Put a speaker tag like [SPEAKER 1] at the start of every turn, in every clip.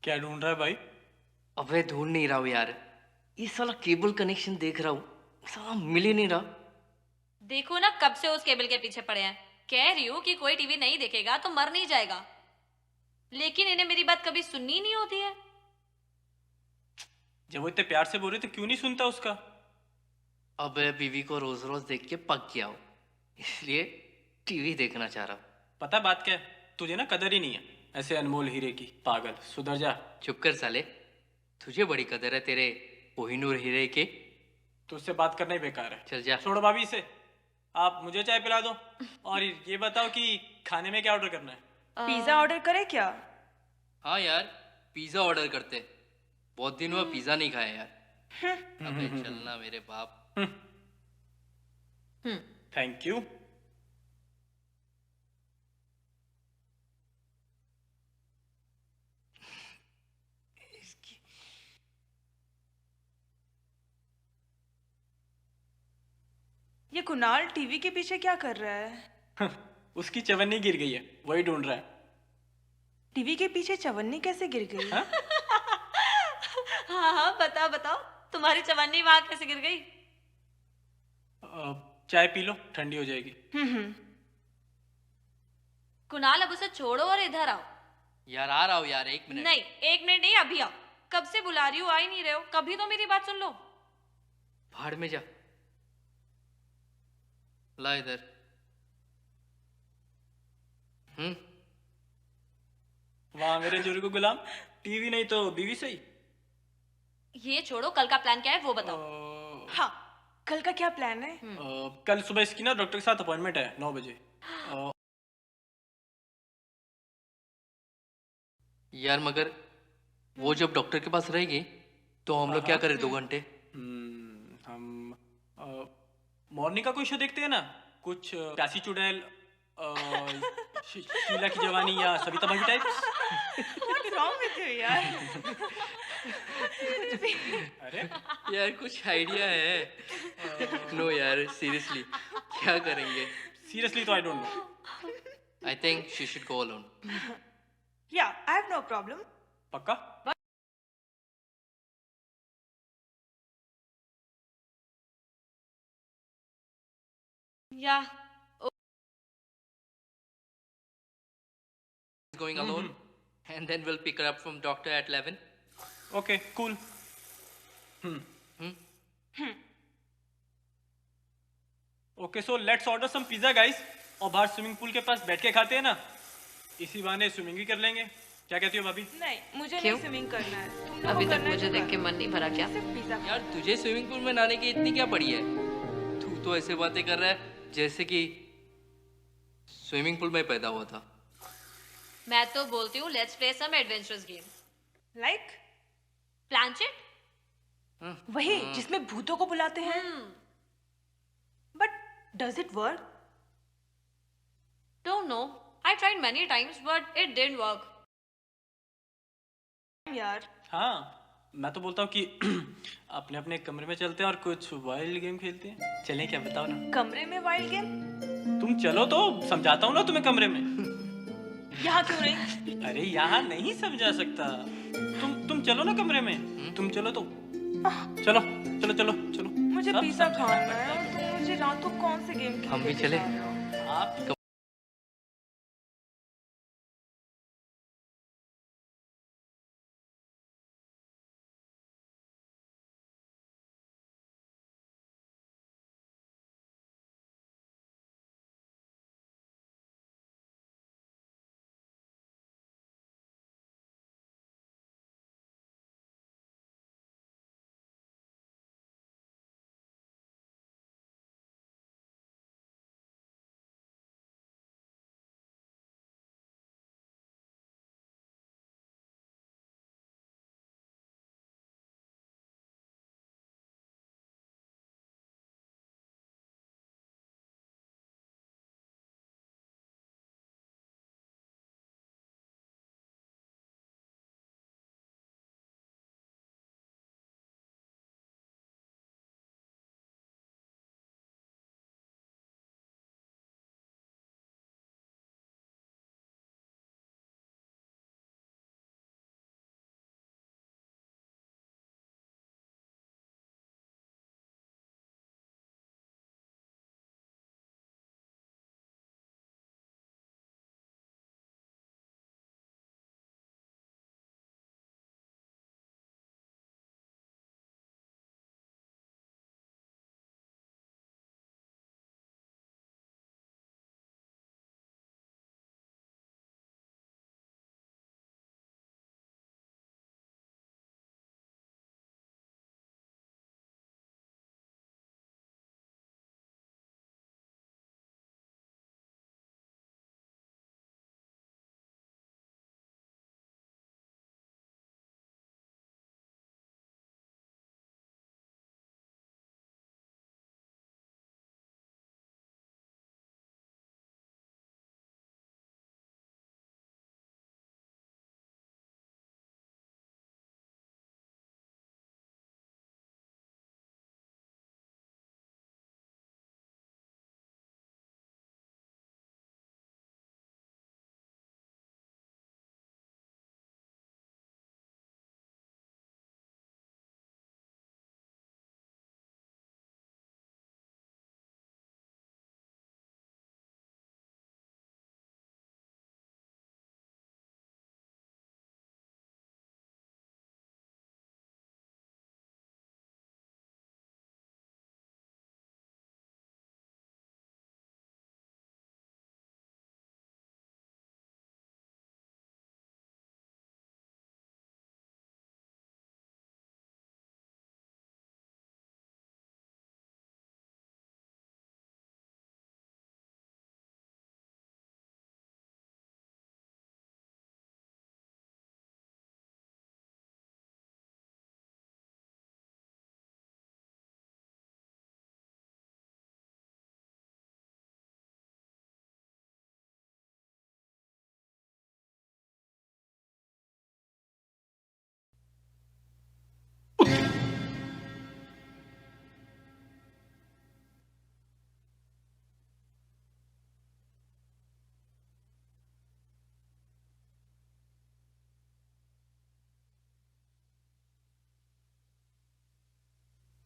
[SPEAKER 1] क्या ढूंढ रहा है भाई?
[SPEAKER 2] अबे ढूंढ नहीं रहा हूँ यार। ये साला केबल कनेक्शन देख रहा हूँ, साला मिल ही नहीं रहा।
[SPEAKER 3] देखो ना, कब से उस केबल के पीछे पड़े हैं। कह रही हूँ कि कोई टीवी नहीं देखेगा तो मर नहीं जाएगा, लेकिन इन्हें मेरी बात कभी सुननी नहीं होती है।
[SPEAKER 1] जब वो इतने प्यार से बोल रहे थे क्यों नहीं सुनता उसका?
[SPEAKER 2] अबे बीवी को रोज रोज देख के पक गया हूँ, इसलिए टीवी देखना चाह रहा हूँ।
[SPEAKER 1] पता बात क्या है, तुझे ना कदर ही नहीं है ऐसे अनमोल हीरे की। पागल, सुधर जा।
[SPEAKER 2] चुप कर साले, तुझे बड़ी कदर है तेरे कोहिनूर हीरे के।
[SPEAKER 1] तुझसे बात करना ही बेकार है।
[SPEAKER 2] चल जा।
[SPEAKER 1] छोड़ो भाभी से, आप मुझे चाय पिला दो। और ये बताओ कि खाने में क्या ऑर्डर करना है?
[SPEAKER 4] पिज्जा ऑर्डर करे क्या?
[SPEAKER 2] हाँ यार, पिज्जा ऑर्डर करते। बहुत दिन हुआ पिज्जा नहीं खाया यार। अबे चलना मेरे बाप।
[SPEAKER 1] Thank you.
[SPEAKER 4] ये कुणाल टीवी के पीछे क्या कर रहा है?
[SPEAKER 1] उसकी चवन्नी गिर गई है, वही ढूंढ रहा है।
[SPEAKER 4] टीवी के पीछे चवन्नी कैसे गिर गई?
[SPEAKER 1] हाँ?
[SPEAKER 3] हाँ हाँ, बताओ बताओ, तुम्हारी चवन्नी वहां कैसे गिर गई?
[SPEAKER 1] चाय पी लो, ठंडी हो जाएगी।
[SPEAKER 3] कुणाल, अब उसे छोड़ो और इधर आओ।
[SPEAKER 2] यार आ रहा हूँ यार, 1 मिनट।
[SPEAKER 3] नहीं, 1 मिनट नहीं, अभी आओ। कब से बुला रही हो, आ ही नहीं रहे हो। कभी तो मेरी बात सुन लो।
[SPEAKER 2] भाड़ में जा। ला इधर।
[SPEAKER 1] वाह मेरे जुर्ग गुलाम, टीवी नहीं तो बीवी सही।
[SPEAKER 3] ये छोड़ो, कल का प्लान क्या है वो बताओ।
[SPEAKER 4] हाँ, कल का क्या प्लान है?
[SPEAKER 1] कल सुबह इसकी ना डॉक्टर के साथ अपॉइंटमेंट है 9 बजे।
[SPEAKER 2] यार मगर वो जब डॉक्टर के पास रहेगी तो हम लोग क्या करें 2 घंटे?
[SPEAKER 1] हम मॉर्निंग का कोई शो देखते हैं ना, कुछ प्यासी चुड़ैल, शीला की जवानी या सविता भाभी types.
[SPEAKER 4] What's wrong with you यार?
[SPEAKER 1] अरे
[SPEAKER 2] यार कुछ आइडिया है? नो यार सीरियसली, क्या करेंगे?
[SPEAKER 1] सीरियसली तो I don't know.
[SPEAKER 2] I think she should go alone.
[SPEAKER 4] Yeah, I have no problem.
[SPEAKER 1] पक्का?
[SPEAKER 3] या
[SPEAKER 2] Going alone, and then we'll pick her up from doctor at 11.
[SPEAKER 1] Okay cool. Okay so let's order some pizza guys, और बाहर swimming pool के पास बैठ के खाते हैं ना, इसी बहाने स्विमिंग भी कर लेंगे। क्या कहती हो भाभी?
[SPEAKER 4] नहीं, मुझे
[SPEAKER 5] क्यों?
[SPEAKER 4] नहीं स्विमिंग करना है। तुम लोगों
[SPEAKER 5] अभी
[SPEAKER 4] को
[SPEAKER 5] तक
[SPEAKER 4] करना है
[SPEAKER 5] मुझे
[SPEAKER 4] तो
[SPEAKER 5] देख के
[SPEAKER 4] करो।
[SPEAKER 5] मन नहीं भरा क्या?
[SPEAKER 4] सिर्फ पिज्जा
[SPEAKER 2] यार तुझे स्विमिंग पूल में नहाने की इतनी क्या पड़ी है? तू तो ऐसे बातें कर रहा है जैसे कि स्विमिंग पूल में पैदा हुआ था।
[SPEAKER 3] मैं तो बोलती हूँ let's play some adventurous game.
[SPEAKER 4] Like
[SPEAKER 3] planchette.
[SPEAKER 4] वही जिसमें भूतों को बुलाते हैं। But does it work?
[SPEAKER 3] Don't know. I tried many times, but it didn't work.
[SPEAKER 4] यार
[SPEAKER 1] हाँ, मैं तो बोलता हूँ कि अपने अपने कमरे में चलते हैं और कुछ वाइल्ड गेम खेलते हैं। चलें क्या, बताओ ना?
[SPEAKER 4] कमरे में वाइल्ड गेम?
[SPEAKER 1] तुम चलो तो समझाता हूँ ना तुम्हें कमरे में।
[SPEAKER 4] यहाँ क्यों नहीं?
[SPEAKER 1] अरे यहाँ नहीं समझा सकता। तुम चलो ना कमरे में। तुम चलो तो चलो चलो चलो चलो।
[SPEAKER 4] मुझे
[SPEAKER 1] सब
[SPEAKER 4] पिज्जा
[SPEAKER 1] समझा।
[SPEAKER 4] खाना है। तुम मुझे रातों कौन से गेम
[SPEAKER 2] हम भी
[SPEAKER 4] खेलने
[SPEAKER 2] चले?
[SPEAKER 4] जा रहे हो?
[SPEAKER 1] आप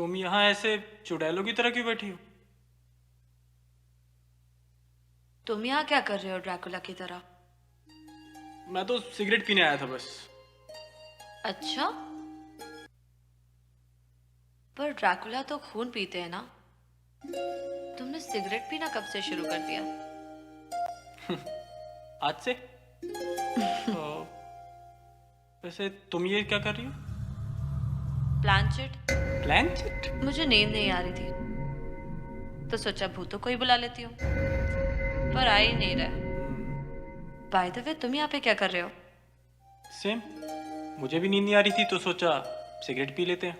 [SPEAKER 1] तुम यहाँ ऐसे चुड़ैलों की तरह क्यों बैठी हो?
[SPEAKER 3] तुम यहाँ क्या कर रहे हो ड्रैकुला की तरह?
[SPEAKER 1] मैं तो सिगरेट पीने आया था बस।
[SPEAKER 3] अच्छा, पर ड्रैकुला तो खून पीते हैं ना। तुमने सिगरेट पीना कब से शुरू कर दिया?
[SPEAKER 1] आज से। वैसे तुम ये क्या कर रही हो?
[SPEAKER 3] प्लानचेट।
[SPEAKER 1] प्लानचेट?
[SPEAKER 3] मुझे नींद नहीं आ रही थी तो सोचा भूतों को ही बुला लेती हूँ, पर आ ही नहीं रहा। बाय द वे, तुम यहाँ पे क्या कर रहे हो?
[SPEAKER 1] सेम, मुझे भी नींद नहीं आ रही थी तो सोचा सिगरेट पी लेते हैं,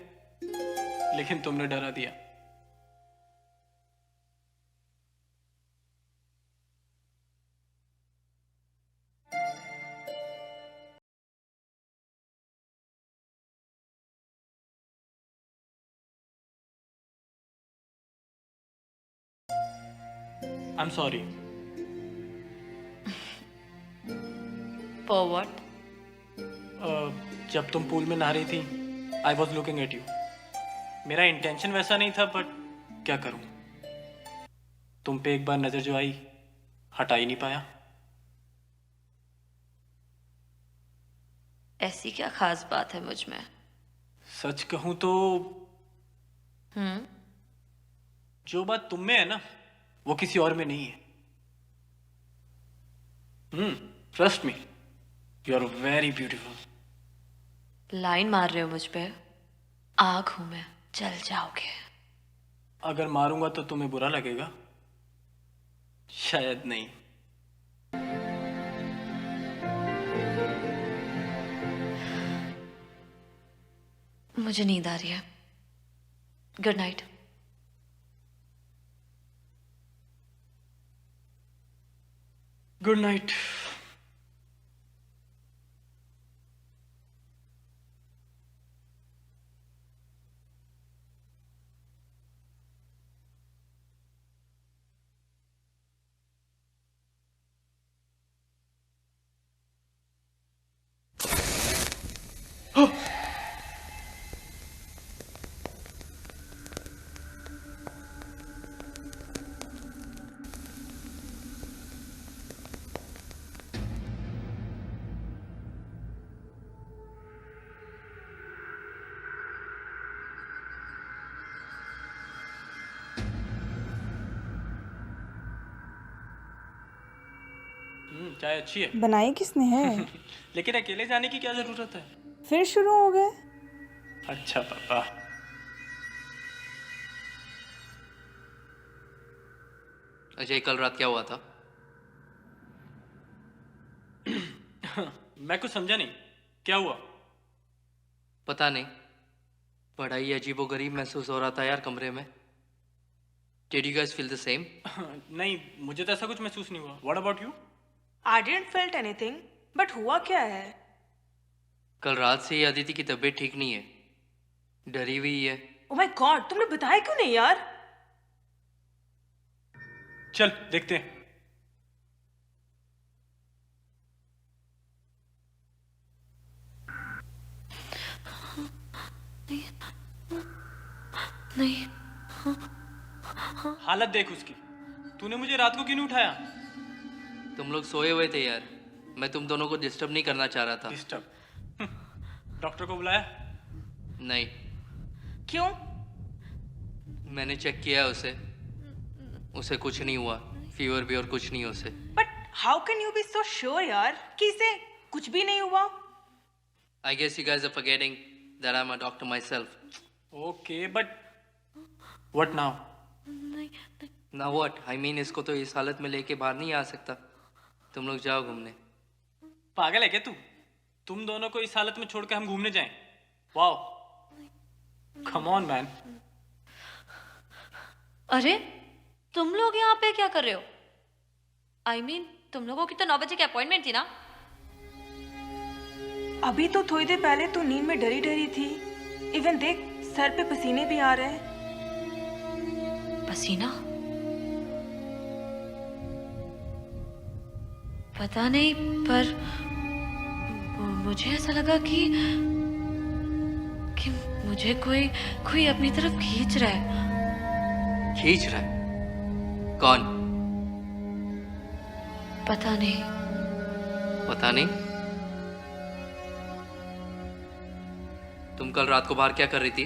[SPEAKER 1] लेकिन तुमने डरा दिया। I am sorry.
[SPEAKER 3] For what?
[SPEAKER 1] जब तुम पूल में नहा रही थी, I was looking at you. मेरा इंटेंशन वैसा नहीं था, बट क्या करूं, तुम पे एक बार नजर जो आई, हटा ही नहीं पाया।
[SPEAKER 3] ऐसी क्या खास बात है मुझ में?
[SPEAKER 1] सच कहूं तो जो बात तुम में है ना, वो किसी और में नहीं है। Trust me, you are very beautiful.
[SPEAKER 3] Line मार रहे हो मुझ पे? आग हूं मैं, जल जाओगे।
[SPEAKER 1] अगर मारूंगा तो तुम्हें बुरा लगेगा? शायद नहीं।
[SPEAKER 3] मुझे नींद आ रही है। Good night.
[SPEAKER 1] Good night. चाय अच्छी है।
[SPEAKER 5] बनाई किसने है?
[SPEAKER 1] लेकिन अकेले जाने की क्या जरूरत है?
[SPEAKER 5] फिर शुरू हो गए?
[SPEAKER 1] अच्छा पापा।
[SPEAKER 2] अजय, कल रात क्या हुआ था?
[SPEAKER 1] मैं कुछ समझा नहीं, क्या हुआ?
[SPEAKER 2] पता नहीं, बड़ा ही अजीबोगरीब महसूस हो रहा था यार कमरे में। Did you guys feel the same?
[SPEAKER 1] नहीं, मुझे तो ऐसा कुछ महसूस नहीं हुआ। What about you?
[SPEAKER 4] I didn't felt anything, but हुआ क्या है?
[SPEAKER 2] कल रात से ही अदिति की तबीयत ठीक नहीं है, डरी हुई है।
[SPEAKER 4] Oh my God, तुमने बताया क्यों नहीं यार?
[SPEAKER 1] चल देखते हैं।
[SPEAKER 3] नहीं।
[SPEAKER 1] हालत देख उसकी। तूने मुझे रात को क्यों नहीं उठाया?
[SPEAKER 2] तुम लोग सोए हुए थे यार, मैं तुम दोनों को डिस्टर्ब नहीं करना चाह रहा था।
[SPEAKER 1] डिस्टर्ब? डॉक्टर को बुलाया?
[SPEAKER 2] नहीं,
[SPEAKER 4] क्यों?
[SPEAKER 2] मैंने चेक किया उसे, उसे कुछ नहीं हुआ, फीवर भी और कुछ नहीं उसे।
[SPEAKER 4] But how can you be so sure यार कि इसे कुछ भी नहीं हुआ?
[SPEAKER 2] I guess you guys are forgetting that I'm a doctor myself.
[SPEAKER 1] Okay, but what now?
[SPEAKER 2] Now what? I mean, इसको तो इस हालत में लेके बाहर नहीं आ सकता। तुम लोग जाओ घूमने।
[SPEAKER 1] पागल है क्या तू? तुम दोनों को इस हालत में छोड़ के हम घूमने जाएं? Wow, come on man.
[SPEAKER 3] अरे, तुम लोग यहाँ पे क्या कर रहे हो? I mean, तुम लोगों की तो 9 बजे की अपॉइंटमेंट थी ना?
[SPEAKER 4] अभी तो थोड़ी देर पहले तू नींद में डरी डरी थी। इवन देख, सर पे पसीने भी आ रहे हैं।
[SPEAKER 3] पसीना? पता नहीं, पर मुझे ऐसा लगा कि मुझे कोई कोई अपनी तरफ खींच रहा है।
[SPEAKER 2] खींच रहा है? कौन?
[SPEAKER 3] पता नहीं।
[SPEAKER 2] पता नहीं? तुम कल रात को बाहर क्या कर रही थी?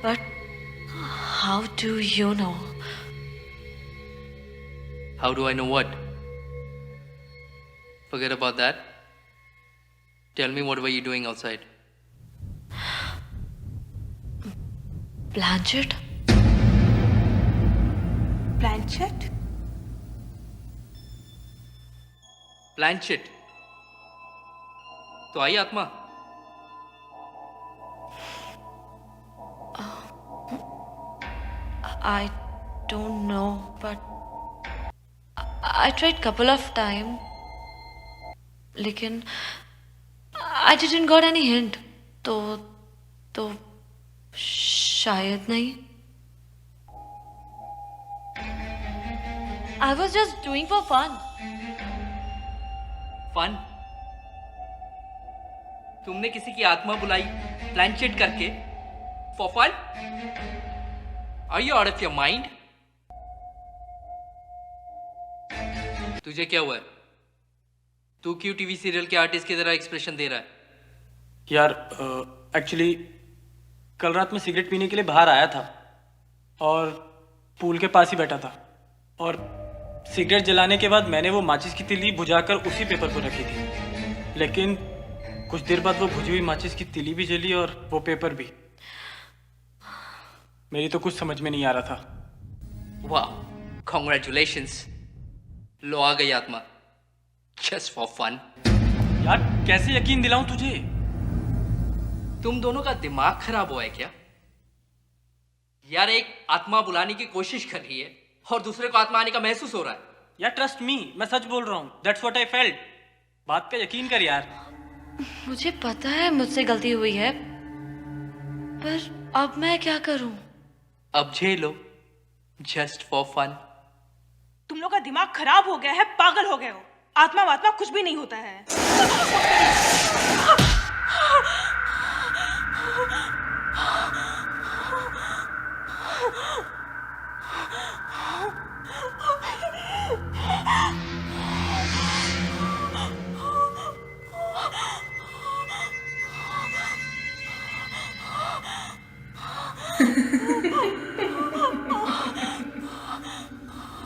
[SPEAKER 3] But how do you know?
[SPEAKER 2] How do I know what? Forget about that. Tell me, what were you doing outside?
[SPEAKER 3] Blanchett?
[SPEAKER 4] Blanchett?
[SPEAKER 2] Blanchett. तो आई आत्मा?
[SPEAKER 3] I don't know, but I tried couple of time. लेकिन I didn't got any hint. तो शायद नहीं. I was just doing for fun.
[SPEAKER 2] Fun? तुमने किसी की आत्मा बुलाई प्लानचेट करके for fun? Are you out of your mind? तुझे क्या हुआ है? तू क्यों टीवी सीरियल के आर्टिस्ट की तरह एक्सप्रेशन दे रहा है?
[SPEAKER 1] यार एक्चुअली कल रात में सिगरेट पीने के लिए बाहर आया था और पूल के पास ही बैठा था, और सिगरेट जलाने के बाद मैंने वो माचिस की तिली बुझाकर उसी पेपर पर रखी थी, लेकिन कुछ देर बाद वो बुझी हुई माचिस की तिली भी जली और वो पेपर भी। मेरी तो कुछ समझ में नहीं आ रहा था।
[SPEAKER 2] वाह, कॉन्ग्रेचुलेशंस, लो आ गई आत्मा, जस्ट फॉर फन।
[SPEAKER 1] यार कैसे यकीन दिलाऊं तुझे?
[SPEAKER 2] तुम दोनों का दिमाग खराब हुआ है क्या? यार एक आत्मा बुलाने की कोशिश कर रही है और दूसरे को आत्मा आने का महसूस हो रहा है।
[SPEAKER 1] यार ट्रस्ट मी, मैं सच बोल रहा हूँ। That's what I felt. बात पे यकीन कर यार।
[SPEAKER 3] मुझे पता है मुझसे गलती हुई है, पर अब मैं क्या करूं?
[SPEAKER 2] अब झेलो, जस्ट फॉर फन।
[SPEAKER 4] तुम लोग का दिमाग खराब हो गया है, पागल हो गए हो। आत्मा वात्मा कुछ भी नहीं होता है।